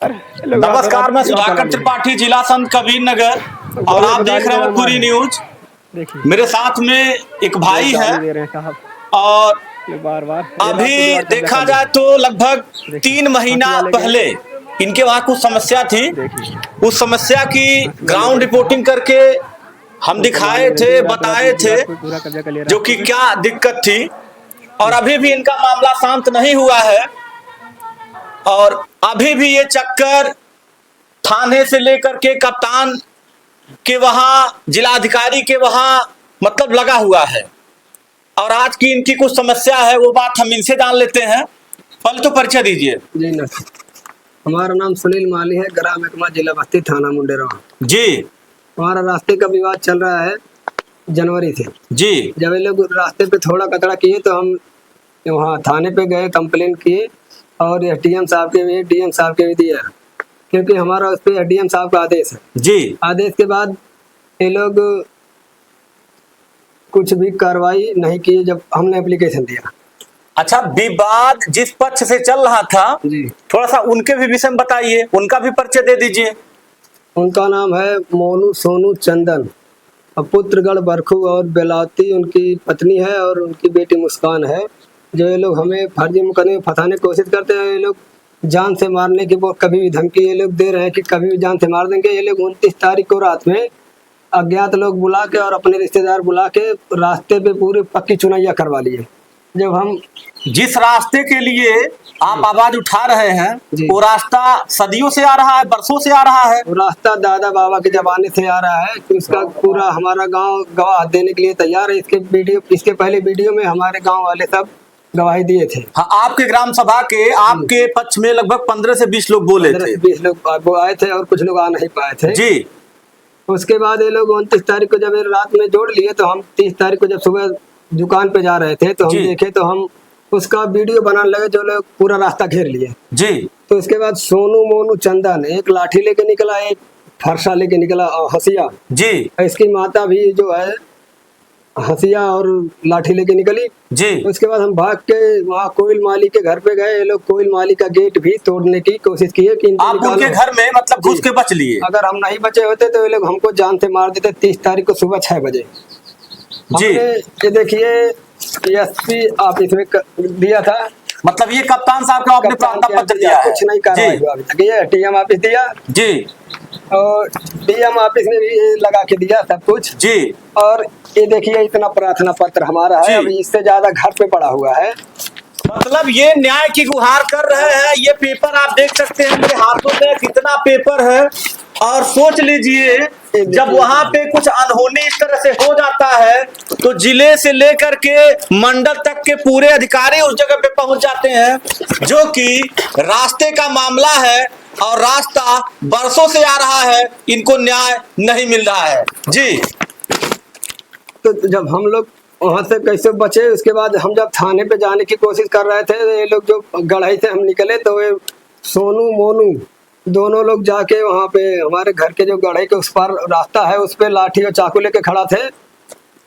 नमस्कार, मैं सुधाकर त्रिपाठी, जिला संत कबीर नगर, और आप देख रहे हो पूरी न्यूज। मेरे साथ में एक भाई है और अभी देखा जाए तो लगभग 3 महीना पहले इनके वहां कुछ समस्या थी। उस समस्या की ग्राउंड रिपोर्टिंग करके हम दिखाए थे, बताए थे जो कि क्या दिक्कत थी, और अभी भी इनका मामला शांत नहीं हुआ है। और अभी भी ये चक्कर थाने से लेकर के कप्तान के वहां, जिलाधिकारी के वहां मतलब लगा हुआ है। और आज की इनकी कुछ समस्या है, वो बात हम इनसे जान लेते हैं। पहले तो परिचय दीजिए। जी ना, हमारा नाम सुनील माली है, ग्राम एकमा, जिला बस्ती, थाना मुंडेरा जी। हमारा रास्ते का विवाद चल रहा है जनवरी से जी। जब ये लोग रास्ते पे थोड़ा कचरा किए तो हम वहाँ थाने पे गए, कंप्लेन किए और एसडीएम साहब के भी, डीएम साहब के भी दिया, क्योंकि हमारा उस पर एसडीएम साहब का आदेश है। जी। आदेश के बाद ये लोग कुछ भी कार्रवाई नहीं की जब हमने एप्लीकेशन दिया। अच्छा, विवाद जिस पक्ष से चल रहा था जी, थोड़ा सा उनके भी विषय में बताइए, उनका भी परिचय दे दीजिए। उनका नाम है मोनू सोनू चंदन, पुत्रगढ़ बरखू, और बेलावती उनकी पत्नी है और उनकी बेटी मुस्कान है। जो ये लोग हमें फर्जी मुकदमे में फंसाने की कोशिश करते हैं। ये लोग जान से मारने की वो कभी भी धमकी ये लोग दे रहे हैं कि कभी भी जान से मार देंगे। ये लोग 29 तारीख को रात में अज्ञात लोग बुला के और अपने रिश्तेदार बुला के रास्ते पे पूरी पक्की चुनैया करवा लिए। जब हम जिस रास्ते के लिए आप आवाज उठा रहे हैं वो रास्ता सदियों से आ रहा है, बरसों से आ रहा है। वो रास्ता दादा बाबा के जमाने से आ रहा है, तो इसका पूरा हमारा गांव गवाह देने के लिए तैयार है। इसके पहले वीडियो में हमारे गांव वाले सब गवाही दिए थे। हाँ, आपके ग्राम सभा के आपके पक्ष में लगभग 15 से 20 लोग बोले थे। 20 लोग आए थे और कुछ लोग आ नहीं पाए थे। जी। उसके बाद ये लोग 29 तारीख को जब रात में जोड़ लिए तो हम 30 तारीख को जब सुबह दुकान पे जा रहे थे तो हम देखे तो हम उसका वीडियो बनाने लगे। जो लोग पूरा रास्ता घेर लिए जी। तो उसके बाद सोनू मोनू चंदन एक लाठी लेके निकला, एक फरसा लेके निकला, हसिया जी। इसकी माता भी जो है हसिया और लाठी लेके निकली जी। उसके बाद हम भाग के वहाँ कोयल माली के घर पे गए। ये लोग कोयल माली का गेट भी तोड़ने की कोशिश की है कि आप उनके घर में मतलब घुस के बच लिए। अगर हम नहीं बचे होते तो ये लोग हमको जान से मार देते। 30 तारीख को सुबह 6 बजे जी। ये देखिए एसपी ऑफिस में दिया था, मतलब ये कप्तान साहब का आपने प्रार्थना पत्र दिया है? कुछ नहीं कार्रवाई हुआ अभी तक। ये डीएम ऑफिस दिया जी, और डीएम ऑफिस में भी लगा के दिया सब कुछ जी। और ये देखिए इतना प्रार्थना पत्र हमारा है, अभी इससे ज्यादा घर पे पड़ा हुआ है। मतलब ये न्याय की गुहार कर रहे हैं। ये पेपर आप देख सकते हैं मेरे हाथों में, कितना पेपर है। और सोच लीजिए जब वहां पे कुछ अनहोनी इस तरह से हो जाता है तो जिले से लेकर के मंडल तक के पूरे अधिकारी उस जगह पे पहुंच जाते हैं, जो कि रास्ते का मामला है और रास्ता बरसों से आ रहा है, इनको न्याय नहीं मिल रहा है जी। तो जब हम लोग वहां से कैसे बचे, उसके बाद हम जब थाने पे जाने की कोशिश कर रहे थे, ये लोग जो गढ़ाई से हम निकले तो ये सोनू मोनू दोनों लोग जाके वहां पे हमारे घर के जो गढ़ाई के उस पार रास्ता है उस पे लाठी और चाकू लेके खड़ा थे।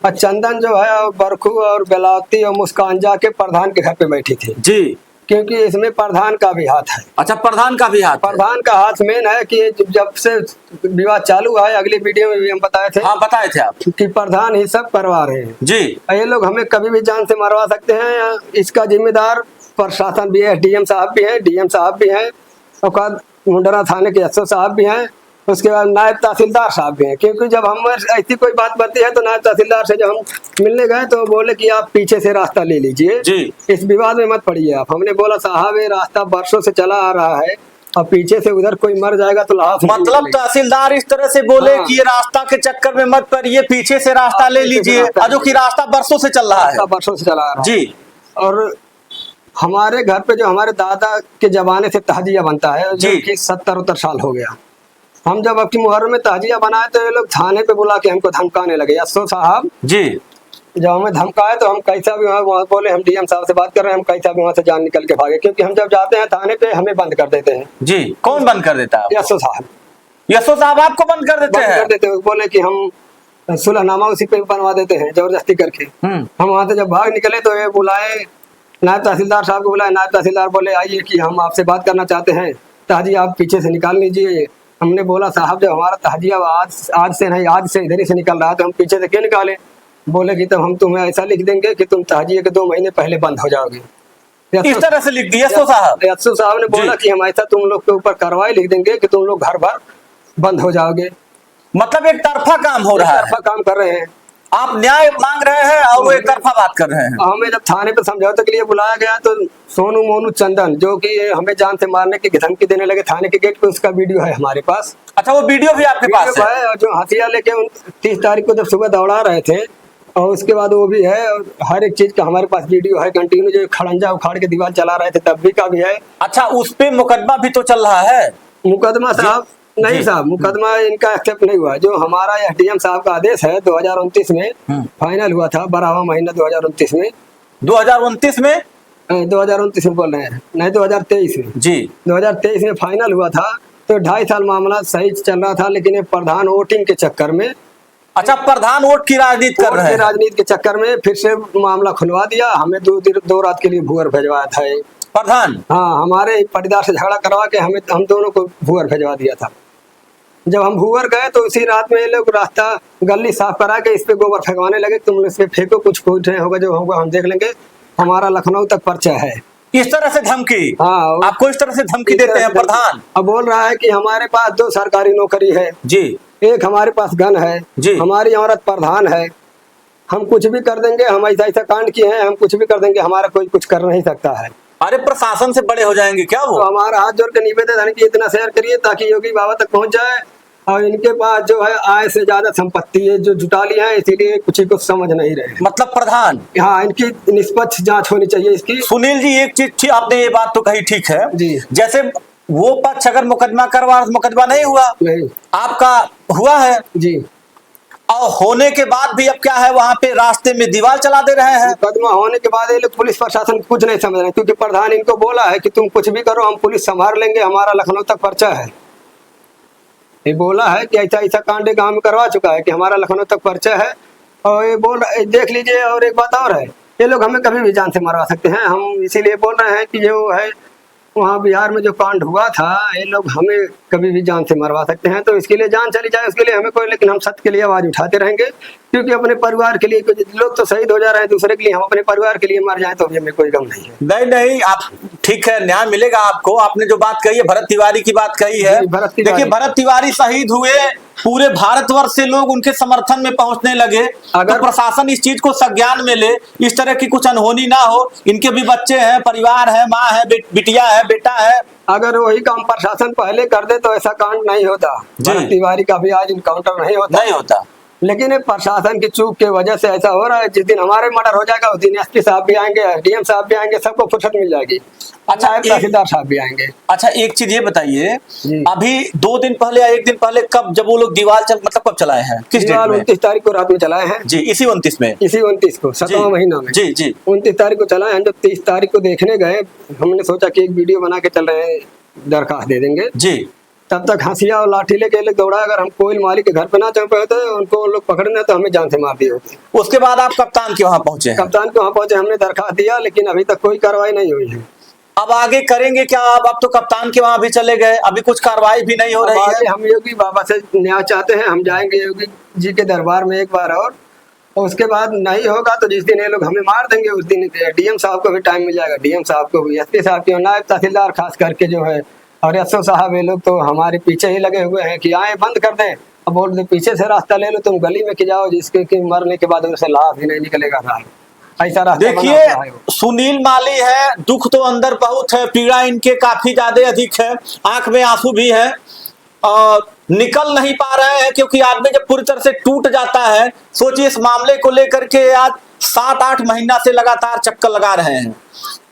और चंदन जो है बरखू और बेलावती और मुस्कान जाके प्रधान के घर पे बैठी थी जी, क्योंकि इसमें प्रधान का भी हाथ है। अच्छा, प्रधान का भी हाथ? प्रधान का हाथ मेन है कि जब से विवाद चालू हुआ है, अगली वीडियो में भी हम बताए थे। हाँ, बताए थे आप कि प्रधान ही सब करवा रहे हैं जी। ये लोग हमें कभी भी जान से मरवा सकते हैं। इसका जिम्मेदार प्रशासन भी है, डीएम साहब भी है, डीएम साहब भी है, और मुंडरा थाने के एसओ साहब भी हैं, उसके बाद नायब तहसीलदार साहब भी हैं। क्योंकि जब हम ऐसी कोई बात बनती है तो नायब तहसीलदार से जब हम मिलने गए तो बोले कि आप पीछे से रास्ता ले लीजिए, इस विवाद में मत पड़िए आप। हमने बोला साहब ये रास्ता बरसों से चला आ रहा है और पीछे से उधर कोई मर जाएगा तो लाश। मतलब तहसीलदार इस तरह से बोले कि ये रास्ता के चक्कर में मत पड़िए, पीछे से रास्ता ले लीजिए, जो कि रास्ता बरसों से चल रहा है। बरसों से चला आ रहा है जी। और हमारे घर पे जो हमारे दादा के जमाने से तहजिया बनता है, जो कि 70-70 साल हो गया। हम जब अपनी मुहर्रम में तहजिया बनाए तो ये लोग थाने पे बुला के हमको धमकाने लगे। एसओ साहब जी जब हमें धमकाए तो हम कैसा भी वहाँ बोले हम डीएम साहब से बात कर रहे हैं, हम कैसा भी वहाँ से जान निकल के भागे, क्योंकि हम जब जाते हैं थाने पे हमें बंद कर देते हैं जी। कौन बंद कर देता है? एसओ साहब। एसओ साहब आपको बंद कर देते हैं? बोले कि हम सुलहनामा उसी पे बनवा देते हैं जबरदस्ती करके। हम वहाँ से जब भाग निकले तो ये बुलाए नायब तहसीलदार साहब को, बुलाए। नायब तहसीलदार बोले आइए कि हम आपसे बात करना चाहते हैं। ताजिया आप पीछे से निकाल लीजिए। हमने बोला साहब जब हमारा ताजिया आज से नहीं, आज से इधर ही से निकल रहा है तो हम पीछे से क्यों निकाले। बोले कि तब हम तुम्हें ऐसा लिख देंगे कि तुम ताजिए के 2 महीने पहले बंद हो जाओगे। इस तरह से लिख दिया साहब। एसओ साहब ने बोला कि हम ऐसा तुम लोग के ऊपर कार्रवाई लिख देंगे कि तुम लोग घर भर बंद हो जाओगे। मतलब एक तरफा काम हो रहा है, तरफा काम कर रहे हैं। आप न्याय मांग रहे हैं और वो एक तरफा बात कर रहे हैं। हमें जब थाने पे समझौते के लिए बुलाया गया तो सोनू मोनू चंदन जो कि हमें जान से मारने की धमकी देने लगे थाने के गेट पे, उसका वीडियो है हमारे पास। अच्छा, वो वीडियो भी आपके पास है? और जो हथियार लेके 30 तारीख को जब सुबह दौड़ा रहे थे और उसके बाद वो भी है, और हर एक चीज का हमारे पास वीडियो है। कंटिन्यू जो खड़ंजा उखाड़ के दीवार चला रहे थे तब भी का भी है। अच्छा, उस पे मुकदमा भी तो चल रहा है? मुकदमा साहब नहीं साहब, मुकदमा इनका एक्सेप्ट नहीं हुआ। जो हमारा एसडीएम साहब का आदेश है 2029 में फाइनल हुआ था, 12वां महीना 2029 में। 2029 में 2029 में बोल रहे हैं, नहीं 2023 में जी। 2023 में फाइनल हुआ था। तो 2.5 साल मामला सही चल रहा था, लेकिन ये प्रधान वोटिंग के चक्कर में, अच्छा, प्रधान वोट की राजनीति कर रहे हैं। राजनीति के चक्कर में फिर से मामला खुलवा दिया। हमें 2 रात के लिए भूअर भेजवाया था ये प्रधान। हाँ, हमारे पटीदार से झगड़ा करवा के हम दोनों को भूअर भेजवा दिया था। जब हम भूअर गए तो उसी रात में ये लोग रास्ता गली साफ करा के इस पे गोबर फेंकवाने लगे। तुम लोग इस पे फेंको, कुछ नहीं होगा, जो होगा हम देख लेंगे, हमारा लखनऊ तक पर्चा है। इस तरह से धमकी? हाँ, आपको इस तरह से धमकी देते हैं प्रधान? अब बोल रहा है कि हमारे पास 2 सरकारी नौकरी है जी, एक हमारे पास गन है जी, हमारी औरत प्रधान है, हम कुछ भी कर देंगे, हम ऐसा ऐसा कांड किए हैं, हम कुछ भी कर देंगे, हमारा कोई कुछ कर नहीं सकता है। अरे प्रशासन से बड़े हो जाएंगे क्या वो? तो हमारा हाथ जोड़ के निवेदन है कि इतना शेयर करिए ताकि योगी बाबा तक पहुंच जाए। और इनके पास जो है आय से ज्यादा संपत्ति है जो जुटा लिया है, इसीलिए कुछ समझ नहीं रहे। मतलब प्रधान, हाँ, इनकी निष्पक्ष जांच होनी चाहिए इसकी। सुनील जी, एक चीज थी, आपने ये बात तो कही ठीक है जी। जैसे वो पक्ष अगर मुकदमा करवा, मुकदमा नहीं हुआ, नहीं, आपका हुआ है जी, और होने के बाद भी अब क्या है, वहां पे रास्ते में दीवार चला दे रहे हैं। मुकदमा होने के बाद ये लोग पुलिस प्रशासन कुछ नहीं समझ रहे, क्योंकि प्रधान इनको बोला है कि तुम कुछ भी करो, हम पुलिस संभाल लेंगे, हमारा लखनऊ तक पर्चा है। ये बोला है कि ऐसा ऐसा कांड गांव में करवा चुका है कि हमारा लखनऊ तक पर्चा है। और ये बोल रहे, देख लीजिए, और एक बात और है, ये लोग हमें कभी भी जान से मरवा सकते हैं। हम इसीलिए बोल रहे हैं कि जो है वहाँ बिहार में जो कांड हुआ था, ये लोग हमें कभी भी जान से मरवा सकते हैं। तो इसके लिए जान चली जाए उसके लिए हमें कोई, लेकिन हम सत्य के लिए आवाज उठाते रहेंगे, क्योंकि अपने परिवार के लिए लोग तो शहीद हो जा रहे हैं दूसरे के लिए, हम अपने परिवार के लिए मर जाए तो हमें कोई गम नहीं है। नहीं नहीं, आप ठीक है, न्याय मिलेगा आपको। आपने जो बात कही है, भरत तिवारी की बात कही है, देखिए भरत तिवारी शहीद हुए, पूरे भारतवर्ष से लोग उनके समर्थन में पहुंचने लगे। अगर तो प्रशासन इस चीज को संज्ञान में ले, इस तरह की कुछ अनहोनी ना हो। इनके भी बच्चे हैं, परिवार है, माँ है, बिटिया है, बेटा है। अगर वही काम प्रशासन पहले कर दे तो ऐसा कांड नहीं होता, भरत तिवारी का भी आज इनकाउंटर नहीं होता। लेकिन ये प्रशासन की चूक के वजह से ऐसा हो रहा है। जिस दिन हमारे मर्डर हो जाएगा उस दिन एसपी साहब भी आएंगे, एसडीएम साहब भी आएंगे, सबको फुर्सत मिल जाएगी। अच्छा, तहसीलदार साहब भी आएंगे। अच्छा, एक चीज ये बताइए, अभी 2 दिन पहले या 1 दिन पहले, कब जब वो लोग दीवार मतलब कब चलाए हैं, किस डेट में? 29 तारीख को रात में चलाए हैं जी। इसी 29 में, इसी 29 को 7वां महीना में जी जी 29 तारीख को चलाए हैं। जब 30 तारीख को देखने गए, हमने सोचा कि एक वीडियो बना के चल रहे हैं, दरखास्त दे देंगे जी। तब तक हंसिया और लाठी लेके लोग दौड़ा। अगर हम कोयल मालिक के घर पे ना चौंपे होते, उनको लोग पकड़ने तो हमें जान से मार दिए होते। उसके बाद आप कप्तान के वहां पहुंचे? कप्तान के वहां पहुंचे, हमने दरखास्त दिया, लेकिन अभी तक कोई कार्रवाई नहीं हुई है। अब आगे करेंगे क्या? अब तो कप्तान के वहां भी चले गए, अभी कुछ कार्रवाई भी नहीं हो रही है। हम योगी बाबा से न्याय चाहते हैं, हम जाएंगे योगी जी के दरबार में एक बार और उसके बाद नहीं होगा तो जिस दिन ये लोग हमें मार देंगे उस दिन डीएम साहब को भी टाइम मिल जाएगा, डीएम साहब को भी, एसपी साहब की, नायब तहसीलदार खास करके जो है, और एसओ साहब, ये लोग तो हमारे पीछे ही लगे हुए हैं कि आए बंद कर दें। अब बोल दे पीछे से रास्ता ले लो, तुम गली में कि जाओ, जिसके कि मरने के बाद उनसे लाभ भी नहीं निकलेगा। ऐसा रास्ता देखिए, सुनील माली है, दुख तो अंदर बहुत है, पीड़ा इनके काफी ज्यादा अधिक है, आंख में आंसू भी है और निकल नहीं पा रहे हैं, क्योंकि आदमी जब पूरी तरह से टूट जाता है। सोचिए, इस मामले को लेकर के आज 7-8 महीना से लगातार चक्कर लगा रहे हैं।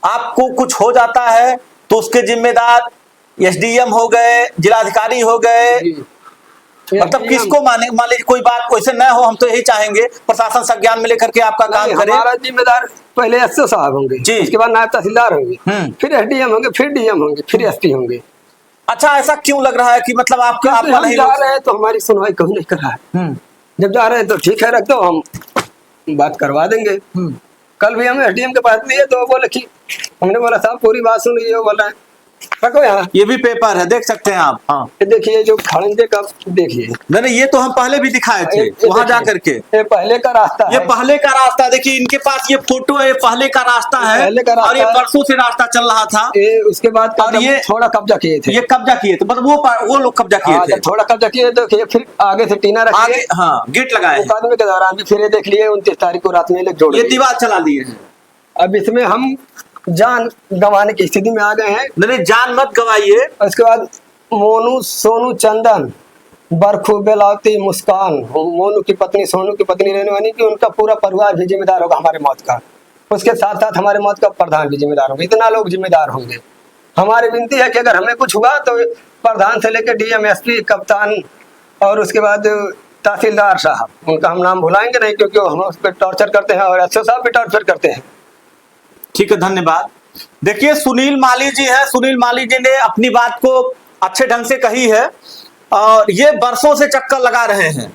आपको कुछ हो जाता है तो उसके जिम्मेदार एसडीएम हो गए, जिलाधिकारी हो गए, मतलब किसको मान लीजिए कोई बात वैसे न हो। हम तो यही चाहेंगे प्रशासन संज्ञान में लेकर के आपका काम करे। हमारा जिम्मेदार पहले एसओ साहब होंगे जी, उसके बाद नायब तहसीलदार होंगे, फिर एसडीएम होंगे, फिर डीएम होंगे, फिर एसपी होंगे। अच्छा, ऐसा क्यों लग रहा है कि मतलब आपका नहीं जा रहे हैं तो हमारी सुनवाई कोई नहीं कर रहा है। जब जा रहे हैं तो ठीक है, रख दो, हम बात करवा देंगे। कल भी हम एसडीएम के पास लिए तो बोले कि, हमने बोला साहब पूरी बात सुन लीजिए, बोला रखो यहाँ। ये भी पेपर है, देख सकते हैं आप। हाँ ये देखिए जो खड़ंजे का, देखिए नहीं ये तो हम पहले भी दिखाए थे वहां जा करके। ये पहले का रास्ता ये है। पहले का रास्ता देखिए, इनके पास ये फोटो है, ये पहले का रास्ता है पहले का रास्ता और ये है। बरसों से रास्ता चल रहा था। ये उसके बाद और ये थोड़ा कब्जा किए थे, ये कब्जा किए थे, मतलब वो लोग कब्जा किए हाँ, थे। जब थोड़ा कब्जा किए तो फिर आगे से टीना रखी आगे हाँ गेट लगाए हैं। मुकदमे के दौरान भी फिर ये देख लिए 29 तारीख को रात में ये लोग जोड़ ये दिए। दीवार चला दिए हैं। अब इसमें हम जान गंवाने की स्थिति में आ गए हैं। नहीं जान मत गवाइए। उसके बाद मोनू, सोनू, चंदन, बरखू, बेलावती, मुस्कान, मोनू की पत्नी, सोनू की पत्नी रहने वाली की, उनका पूरा परिवार भी जिम्मेदार होगा हमारे मौत का। उसके साथ साथ हमारे मौत का प्रधान भी जिम्मेदार होगा। इतना लोग जिम्मेदार होंगे। हमारी विनती है कि अगर हमें कुछ हुआ तो प्रधान से लेकर डीएम, एसपी, कप्तान और उसके बाद तहसीलदार साहब, उनका हम नाम भुलाएंगे नहीं क्योंकि हम उस पर टॉर्चर करते हैं और एसओ साहब भी टॉर्चर करते हैं। ठीक है, धन्यवाद। देखिए सुनील माली जी है, सुनील माली जी ने अपनी बात को अच्छे ढंग से कही है और ये बरसों से चक्कर लगा रहे हैं।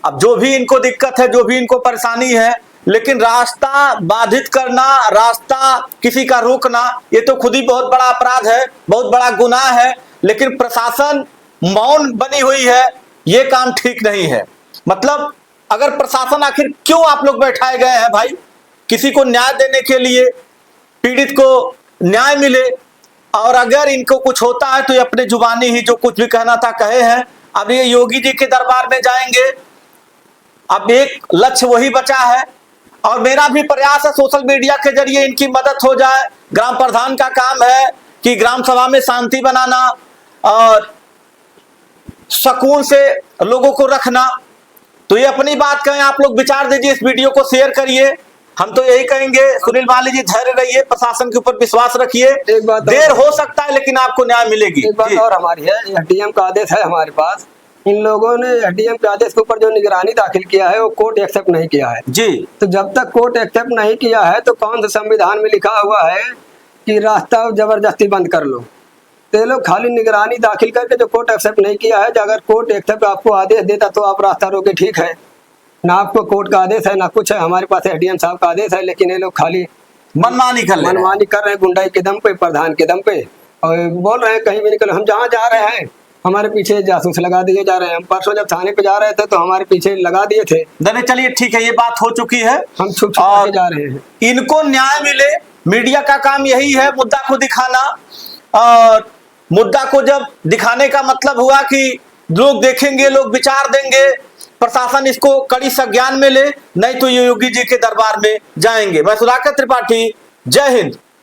अब जो भी इनको दिक्कत है, जो भी इनको परेशानी है, लेकिन रास्ता बाधित करना, रास्ता किसी का रोकना, ये तो खुद ही बहुत बड़ा अपराध है, बहुत बड़ा गुनाह है। लेकिन प्रशासन मौन बनी हुई है, ये काम ठीक नहीं है। मतलब अगर प्रशासन, आखिर क्यों आप लोग बैठाए गए हैं भाई? किसी को न्याय देने के लिए, पीड़ित को न्याय मिले, और अगर इनको कुछ होता है तो ये अपने जुबानी ही जो कुछ भी कहना था कहे हैं। अब ये योगी जी के दरबार में जाएंगे। अब एक लक्ष्य वही बचा है और मेरा भी प्रयास है सोशल मीडिया के जरिए इनकी मदद हो जाए। ग्राम प्रधान का काम है कि ग्राम सभा में शांति बनाना और सुकून से लोगों को रखना। तो ये अपनी बात कहें, आप लोग विचार दीजिए, इस वीडियो को शेयर करिए। हम तो यही कहेंगे, सुनील माली जी धैर्य रहिए, प्रशासन के ऊपर विश्वास रखिए। देर हो सकता है लेकिन आपको न्याय मिलेगी। एक बात और हमारी है, एसडीएम का आदेश है हमारे पास। इन लोगों ने एसडीएम के आदेश के ऊपर जो निगरानी दाखिल किया है वो कोर्ट एक्सेप्ट नहीं किया है जी। तो जब तक कोर्ट एक्सेप्ट नहीं किया है तो कौन से संविधान में लिखा हुआ है कि रास्ता जबरदस्ती बंद कर लो? तो ये लोग खाली निगरानी दाखिल करके जो कोर्ट एक्सेप्ट नहीं किया है, अगर कोर्ट एक्सेप्ट आपको आदेश देता तो आप रास्ता रोके, ठीक है ना, आपको कोर्ट का आदेश है ना कुछ है। हमारे पास एसडीएम साहब का आदेश है, लेकिन ये लोग खाली मनमानी कर रहे हैं, गुंडाई के दम पे, प्रधान के दम पे, और बोल रहे हैं कहीं भी निकलो। हम जहाँ जा रहे हैं हमारे पीछे जासूस लगा दिए जा रहे हैं। हम परसों जब थाने पे जा रहे थे तो हमारे पीछे लगा दिए थे। चलिए ठीक है, ये बात हो चुकी है, हम छुप के जा रहे हैं। इनको न्याय मिले। मीडिया का काम यही है, मुद्दा को दिखाना। और मुद्दा को जब दिखाने का मतलब हुआ कि लोग देखेंगे, लोग विचार देंगे, प्रशासन इसको कड़ी संज्ञान में ले, नहीं तो ये योगी जी के दरबार में जाएंगे। मैं सुधाकर त्रिपाठी, जय हिंद।